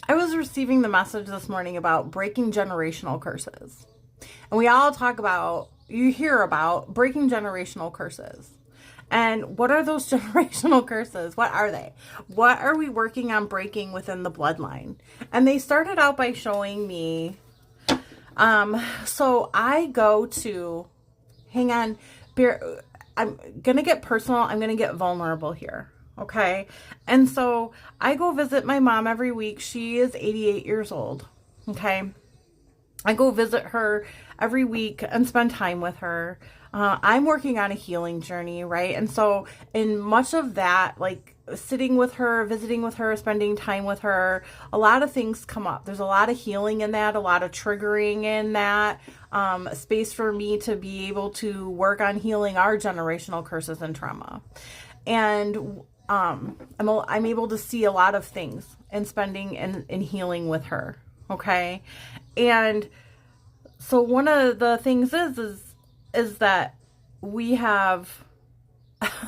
I was receiving the message this morning about breaking generational curses. And we all talk about, you hear about breaking generational curses. And what are those generational curses? What are they? What are we working on breaking within the bloodline? And they started out by showing me, so I go to, hang on, I'm going to get personal. I'm going to get vulnerable here. Okay. And so I go visit my mom every week. She is 88 years old. Okay. I go visit her every week and spend time with her. I'm working on a healing journey, right? And so, in much of that, like sitting with her, visiting with her, spending time with her, a lot of things come up. There's a lot of healing in that, a lot of triggering in that, a space for me to be able to work on healing our generational curses and trauma. And I'm able to see a lot of things and spending and healing with her. Okay. And so one of the things is that we have,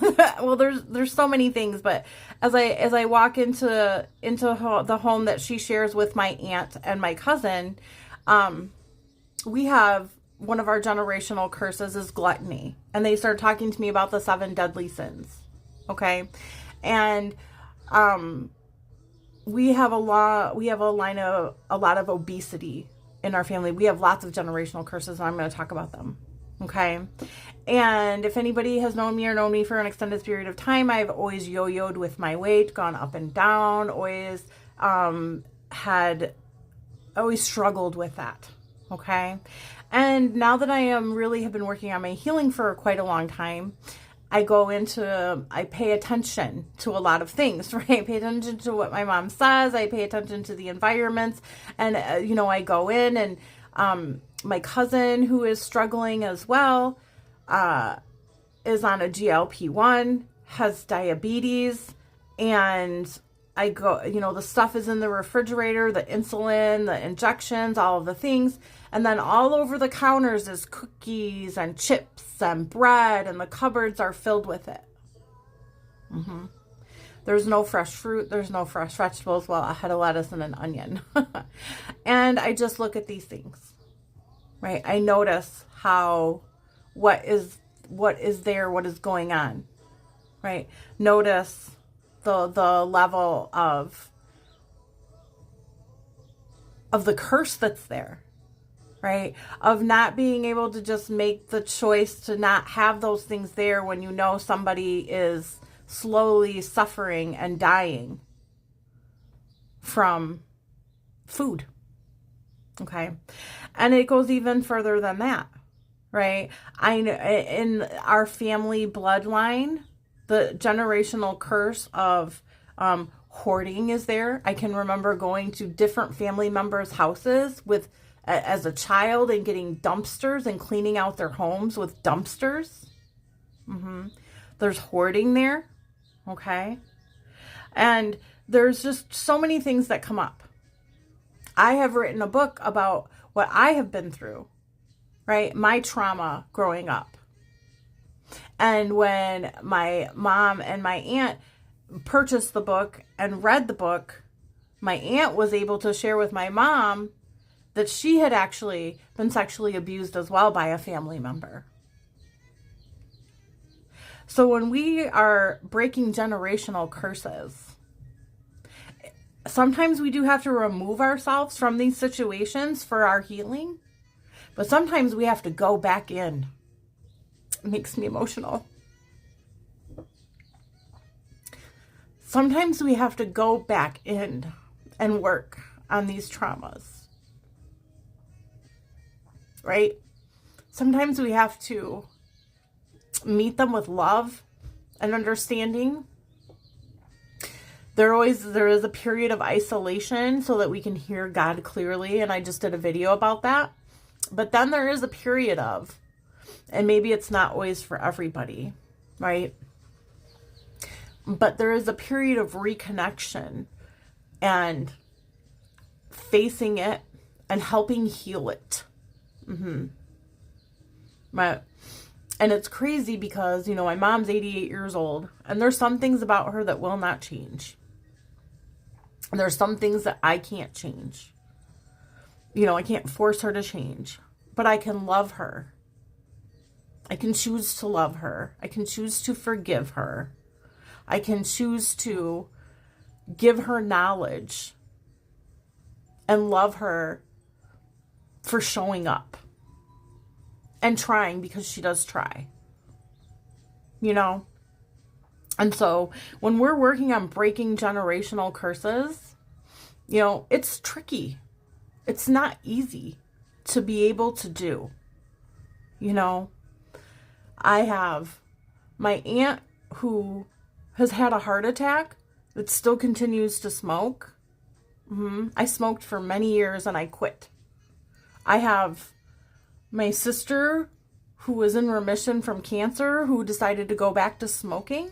well, there's so many things, but as I walk into the home that she shares with my aunt and my cousin, we have one of our generational curses is gluttony. And they started talking to me about the 7 deadly sins. Okay. And we have a lot of obesity in our family. We have lots of generational curses, and I'm going to talk about them. Okay. And if anybody has known me for an extended period of time, I've always yo-yoed with my weight, gone up and down, always struggled with that. Okay. And now that have been working on my healing for quite a long time, I pay attention to a lot of things, right? I pay attention to what my mom says. I pay attention to the environments. And, I go in and my cousin, who is struggling as well, is on a GLP-1, has diabetes. And I go, the stuff is in the refrigerator, the insulin, the injections, all of the things. And then all over the counters is cookies and chips and bread, and the cupboards are filled with it. Mm-hmm. There's no fresh fruit. There's no fresh vegetables. Well, a head of lettuce and an onion. And I just look at these things, right? I notice what is there, what is going on, right? Notice the level of the curse that's there, right? Of not being able to just make the choice to not have those things there when you know somebody is slowly suffering and dying from food. Okay. And it goes even further than that, right? I know in our family bloodline, the generational curse of hoarding is there. I can remember going to different family members' houses as a child and getting dumpsters and cleaning out their homes with dumpsters. Mm-hmm. There's hoarding there. Okay. And there's just so many things that come up. I have written a book about what I have been through, right? My trauma growing up. And when my mom and my aunt purchased the book and read the book, my aunt was able to share with my mom that she had actually been sexually abused as well by a family member. So when we are breaking generational curses, sometimes we do have to remove ourselves from these situations for our healing, but sometimes we have to go back in. It makes me emotional. Sometimes we have to go back in and work on these traumas. Right? Sometimes we have to meet them with love and understanding. There is a period of isolation so that we can hear God clearly, and I just did a video about that. But then there is a period of, and maybe it's not always for everybody, right? But there is a period of reconnection and facing it and helping heal it. Mm-hmm. Right. And it's crazy because, my mom's 88 years old and there's some things about her that will not change. There's some things that I can't change. I can't force her to change, but I can love her. I can choose to love her. I can choose to forgive her. I can choose to give her knowledge and love her for showing up and trying, because she does try. And so when we're working on breaking generational curses, it's tricky. It's not easy to be able to do. I have my aunt who has had a heart attack that still continues to smoke. I smoked for many years and I quit. I have my sister who was in remission from cancer who decided to go back to smoking.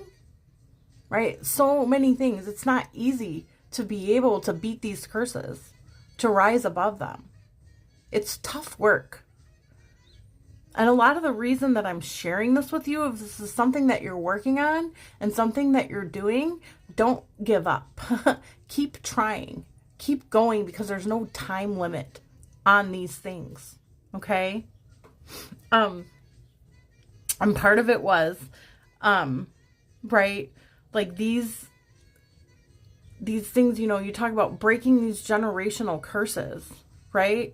Right? So many things. It's not easy to be able to beat these curses, to rise above them. It's tough work. And a lot of the reason that I'm sharing this with you, if this is something that you're working on and something that you're doing, don't give up. Keep trying. Keep going, because there's no time limit on these things. Okay? And part of it was, right? Like these things, you talk about breaking these generational curses, right?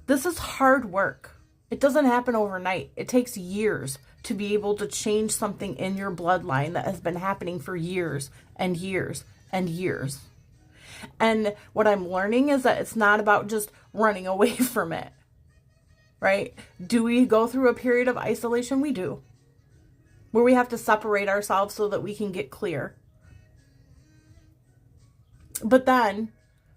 This is hard work. It doesn't happen overnight. It takes years to be able to change something in your bloodline that has been happening for years and years and years. And what I'm learning is that it's not about just running away from it, right? Do we go through a period of isolation? We do. Where we have to separate ourselves so that we can get clear. But then,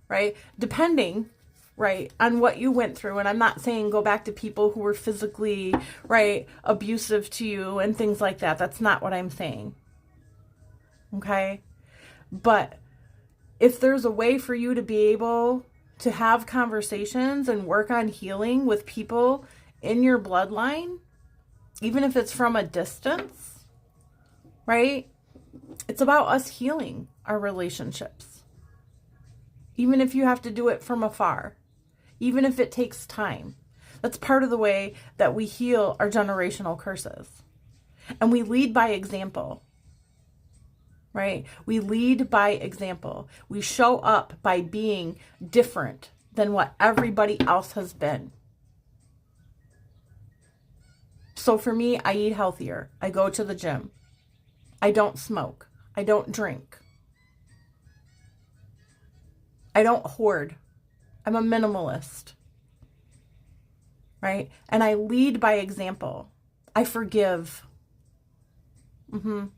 right, depending, right, on what you went through, and I'm not saying go back to people who were physically, right, abusive to you and things like that. That's not what I'm saying. Okay? But if there's a way for you to be able to have conversations and work on healing with people in your bloodline, even if it's from a distance, right? It's about us healing our relationships. Even if you have to do it from afar, even if it takes time. That's part of the way that we heal our generational curses. And we lead by example, right? We lead by example. We show up by being different than what everybody else has been. So for me, I eat healthier. I go to the gym. I don't smoke. I don't drink. I don't hoard. I'm a minimalist. Right? And I lead by example. I forgive. Am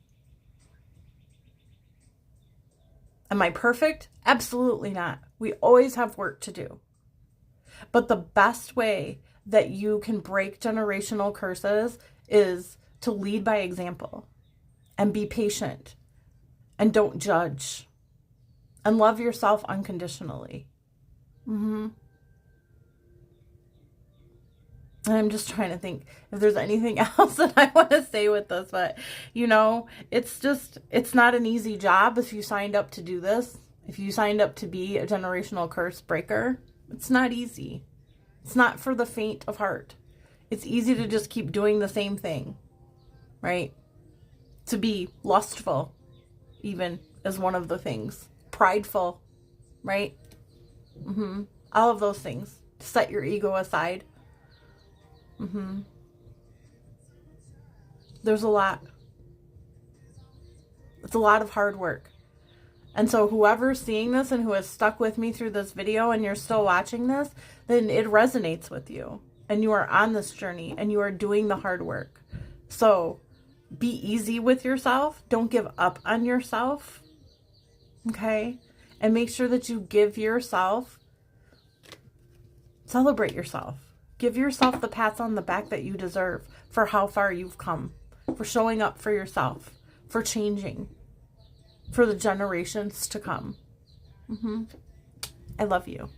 I perfect? Absolutely not. We always have work to do. But the best way that you can break generational curses is to lead by example and be patient and don't judge and love yourself unconditionally. And I'm just trying to think if there's anything else that I want to say with this, but it's not an easy job if you signed up to do this. If you signed up to be a generational curse breaker, it's not easy. It's not for the faint of heart. It's easy to just keep doing the same thing, right? To be lustful, even, is one of the things. Prideful, right? All of those things. Set your ego aside. There's a lot. It's a lot of hard work. And so whoever's seeing this and who has stuck with me through this video and you're still watching this, then it resonates with you. And you are on this journey and you are doing the hard work. So be easy with yourself. Don't give up on yourself. Okay? And make sure that you celebrate yourself. Give yourself the pats on the back that you deserve for how far you've come, for showing up for yourself, for changing, for the generations to come. I love you.